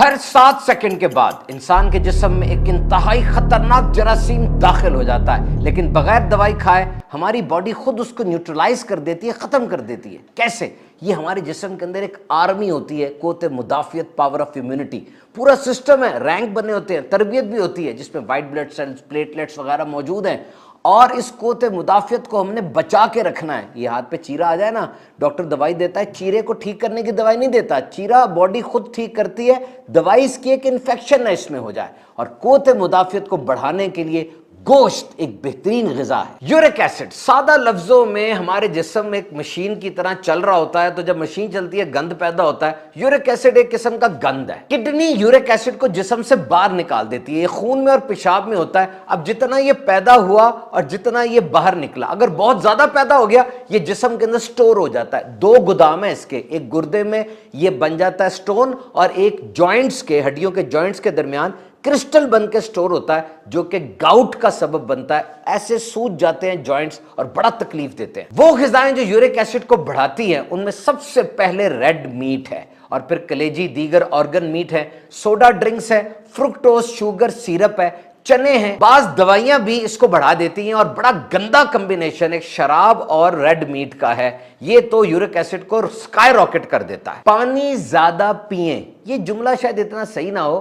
हर 7 second के बाद इंसान के जिस्म में एक इंतहाई खतरनाक जरासीम दाखिल हो जाता है, लेकिन बगैर दवाई खाए हमारी बॉडी खुद उसको न्यूट्रलाइज कर देती है, खत्म कर देती है। कैसे? ये हमारे जिस्म के अंदर एक आर्मी होती है, क़ुव्वत मुदाफ़ियत, पावर ऑफ इम्यूनिटी, पूरा सिस्टम है, रैंक बने होते हैं, तरबियत भी होती है जिसमें वाइट ब्लड सेल्स, प्लेटलेट्स वगैरह मौजूद हैं। और इस क़ुव्वत मुदाफ़ियत को हमने बचा के रखना है। ये हाथ पे चीरा आ जाए ना, डॉक्टर दवाई देता है, चीरे को ठीक करने की दवाई नहीं देता, चीरा बॉडी खुद ठीक करती है। दवाई इसकी एक इन्फेक्शन है इसमें हो जाए। और क़ुव्वत मुदाफ़ियत को बढ़ाने के लिए गोश्त एक बेहतरीन ग़िज़ा है। यूरिक एसिड सादा लफ्ज़ों में हमारे जिस्म में एक मशीन की तरह चल रहा होता है, तो जब मशीन चलती है गंद पैदा होता है। यूरिक एसिड एक किस्म का गंद है। किडनी यूरिक एसिड को जिस्म से बाहर निकाल देती है। ये खून में और पेशाब में होता है। अब जितना ये पैदा हुआ और जितना ये बाहर निकला, अगर बहुत ज्यादा पैदा हो गया, ये जिस्म के अंदर स्टोर हो जाता है। 2 गोदाम है इसके, एक गुर्दे में ये बन जाता है स्टोन, और एक जॉइंट्स के, हड्डियों के जॉइंट्स के दरमियान क्रिस्टल बन के स्टोर होता है, जो कि गाउट का सबब बनता है। ऐसे सूज जाते हैं जॉइंट्स और बड़ा तकलीफ देते हैं। वो ग़िज़ाएं जो यूरिक एसिड को बढ़ाती हैं, उनमें सबसे पहले रेड मीट है, और फिर कलेजी, दीगर ऑर्गन मीट है, सोडा ड्रिंक्स है, फ्रुक्टोज शुगर सिरप है, चने हैं। बाज दवाइयां भी इसको बढ़ा देती हैं, और बड़ा गंदा कॉम्बिनेशन एक शराब और रेड मीट का है। ये तो यूरिक एसिड को स्काई रॉकेट कर देता है। पानी ज्यादा पिएं, ये जुमला शायद इतना सही ना हो,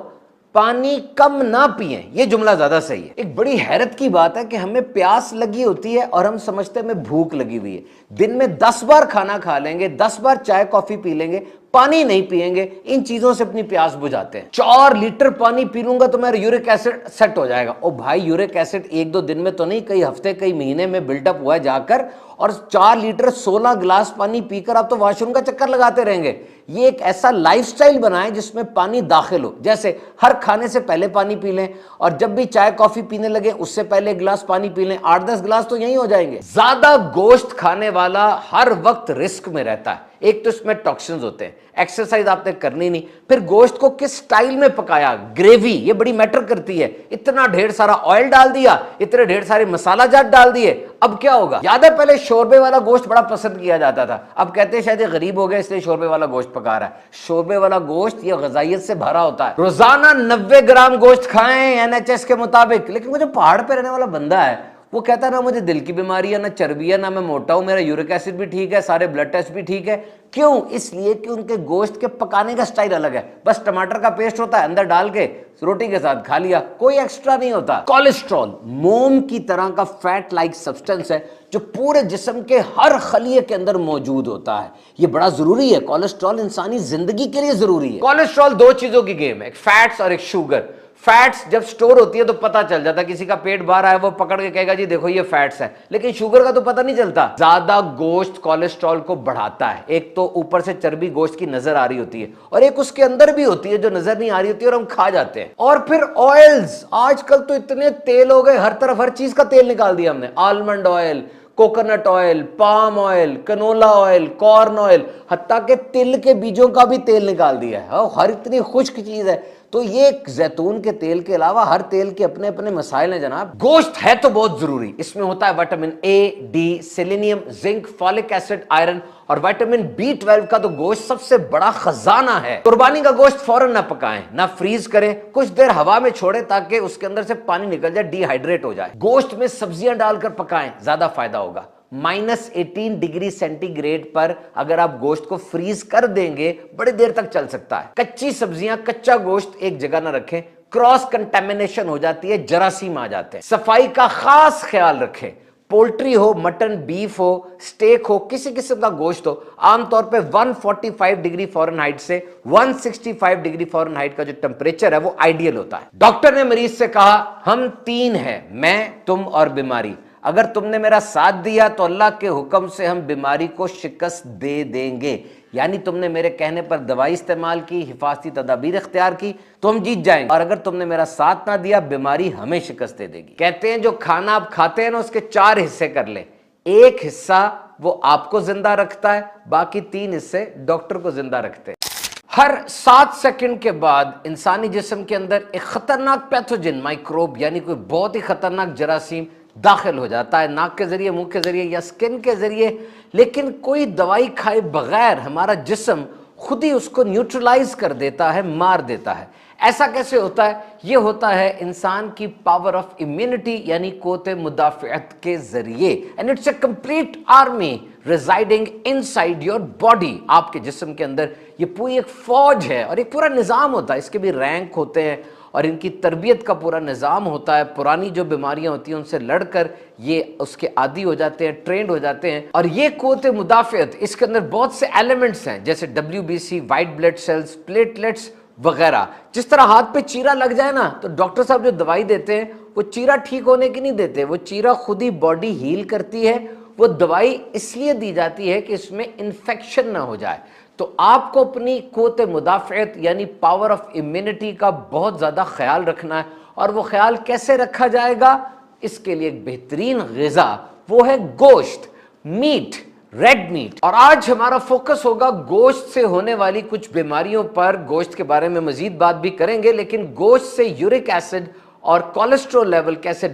पानी कम ना पिएं, ये जुमला ज्यादा सही है। एक बड़ी हैरत की बात है कि हमें प्यास लगी होती है और हम समझते हैं हमें भूख लगी हुई है। दिन में 10 बार खाना खा लेंगे, 10 बार चाय कॉफी पी लेंगे, पानी नहीं पिएंगे, इन चीजों से अपनी प्यास बुझाते हैं। 4 लीटर पानी पी लूंगा तो मेरा यूरिक एसिड सेट हो जाएगा। ओ भाई, यूरिक एसिड 1-2 दिन में तो नहीं, कई हफ्ते कई महीने में बिल्डअप हुआ है जाकर, और 4 लीटर 16 गिलास पानी पीकर आप तो वॉशरूम का चक्कर लगाते रहेंगे। ये एक ऐसा लाइफस्टाइल बनाएं जिसमें पानी दाखिल हो, जैसे हर खाने से पहले पानी पी लें, और जब भी चाय कॉफी पीने लगे उससे पहले 1 गिलास पानी पी लें। 8-10 गिलास तो यही हो जाएंगे। ज्यादा गोश्त खाने वाला हर वक्त रिस्क में रहता है। एक तो इसमें टॉक्सिन्स होते हैं, एक्सरसाइज आपने करनी नहीं, फिर गोश्त को किस स्टाइल में पकाया, ग्रेवी ये बड़ी मैटर करती है। इतना ढेर सारा ऑयल डाल दिया, इतने ढेर सारे मसाला जात डाल दिए, अब क्या होगा? याद है पहले शोरबे वाला गोश्त बड़ा पसंद किया जाता था, अब कहते हैं शायद ये गरीब हो गया इसलिए शोरबे वाला गोश्त पका रहा है। शोरबे वाला गोश्त ये ग़िज़ाइयत से भरा होता है। रोजाना 90 ग्राम गोश्त खाएं NHS के मुताबिक। लेकिन वो जो पहाड़ पे रहने वाला बंदा है, वो कहता है ना मुझे दिल की बीमारी है, ना चर्बी है, ना मैं मोटा हूं, मेरा यूरिक एसिड भी ठीक है, सारे ब्लड टेस्ट भी ठीक है। क्यों? इसलिए कि उनके गोश्त के पकाने का स्टाइल अलग है। बस टमाटर का पेस्ट होता है, अंदर डाल के रोटी के साथ खा लिया, कोई एक्स्ट्रा नहीं होता। कोलेस्ट्रॉल मोम की तरह का फैट लाइक सब्सटेंस है जो पूरे जिस्म के हर खलिए के अंदर मौजूद होता है। ये बड़ा जरूरी है। कोलेस्ट्रॉल इंसानी जिंदगी के लिए जरूरी है। कोलेस्ट्रॉल 2 चीजों की गेम है, एक फैट्स और एक शुगर। फैट्स जब स्टोर होती है तो पता चल जाता है, किसी का पेट बाहर आया वो पकड़ के कहेगा जी देखो ये फैट्स है, लेकिन शुगर का तो पता नहीं चलता। ज्यादा गोश्त कोलेस्ट्रॉल को बढ़ाता है। एक तो ऊपर से चर्बी गोश्त की नजर आ रही होती है, और एक उसके अंदर भी होती है जो नजर नहीं आ रही होती है और हम खा जाते हैं। और फिर ऑयल्स, आजकल तो इतने तेल हो गए, हर तरफ हर चीज का तेल निकाल दिया हमने। Almond oil, coconut oil, palm oil, canola oil, corn oil, हत्ता के तिल के बीजों का भी तेल निकाल दिया है। हर इतनी खुश्क चीज है। तो ये जैतून के तेल के अलावा हर तेल के अपने अपने मसाइल हैं जनाब। गोश्त है तो बहुत जरूरी, इसमें होता है vitamin A, D, selenium, zinc, folic acid, iron, और विटामिन B12 का तो गोश्त सबसे बड़ा खजाना है। कुर्बानी का गोश्त फौरन ना पकाएं, ना फ्रीज करें, कुछ देर हवा में छोड़ें ताकि उसके अंदर से पानी निकल जाए, डिहाइड्रेट हो जाए। गोश्त में सब्जियां डालकर पकाएं, ज्यादा फायदा होगा। -18 डिग्री सेंटीग्रेड पर अगर आप गोश्त को फ्रीज कर देंगे बड़ी देर तक चल सकता है। कच्ची सब्जियां, कच्चा गोश्त एक जगह ना रखें, क्रॉस कंटेमिनेशन हो जाती है, जरासीम आ जाते हैं। सफाई का खास ख्याल रखें। पोल्ट्री हो, मटन, बीफ हो, स्टेक हो, किसी किस्म का गोश्त हो, आमतौर पे 145 डिग्री फ़ारेनहाइट से 165 डिग्री फ़ारेनहाइट का जो टेम्परेचर है वो आइडियल होता है। डॉक्टर ने मरीज से कहा हम 3 हैं, मैं, तुम और बीमारी। अगर तुमने मेरा साथ दिया तो अल्लाह के हुक्म से हम बीमारी को शिकस्त दे देंगे। यानी तुमने मेरे कहने पर दवाई इस्तेमाल की, हिफाजती तदाबीर इख्तियार की तो हम जीत जाएंगे, और अगर तुमने मेरा साथ ना दिया बीमारी हमें शिकस्त दे देगी। कहते हैं जो खाना आप खाते हैं ना उसके 4 हिस्से कर लें। एक हिस्सा वो आपको जिंदा रखता है, बाकी 3 हिस्से डॉक्टर को जिंदा रखते हैं। हर 7 सेकंड के बाद इंसानी जिस्म के अंदर एक खतरनाक पैथोजन माइक्रोब, यानी कोई बहुत ही खतरनाक जरासीम दाखिल हो जाता है, नाक के जरिए, मुंह के जरिए या स्किन के जरिए। लेकिन कोई दवाई खाए बगैर हमारा जिस्म खुद ही उसको न्यूट्रलाइज कर देता है, मार देता है। ऐसा कैसे होता है? ये होता है इंसान की पावर ऑफ इम्यूनिटी यानी क़ुव्वत मुदाफ़अत के जरिए। And it's a complete army residing inside your body. आपके जिस्म के अंदर ये पूरी एक फौज है और एक पूरा निज़ाम होता है। इसके भी रैंक होते हैं और इनकी तरबियत का पूरा निज़ाम होता है। पुरानी जो बीमारियां होती हैं उनसे लड़कर ये उसके आदी हो जाते हैं, ट्रेंड हो जाते हैं। और ये क़ुव्वत मुदाफ़अत, इसके अंदर बहुत से एलिमेंट्स हैं जैसे WBC, white blood cells, platelets वगैरह। जिस तरह हाथ पे चीरा लग जाए ना, तो डॉक्टर साहब जो दवाई देते हैं वो चीरा ठीक होने की नहीं देते, वो चीरा खुद ही बॉडी हील करती है। वो दवाई इसलिए दी जाती है कि इसमें इन्फेक्शन ना हो जाए। तो आपको अपनी क़ुव्वत मुदाफ़अत यानी पावर ऑफ इम्यूनिटी का बहुत ज़्यादा ख्याल रखना है। और वो ख्याल कैसे रखा जाएगा? इसके लिए एक बेहतरीन ग़िज़ा वो है गोश्त, मीट, रेड मीट। और आज हमारा फोकस होगा गोश्त से होने वाली कुछ बीमारियों पर। गोश्त के बारे में मजीद बात भी करेंगे, लेकिन गोश्त से यूरिक एसिड और कोलेस्ट्रॉल लेवल कैसे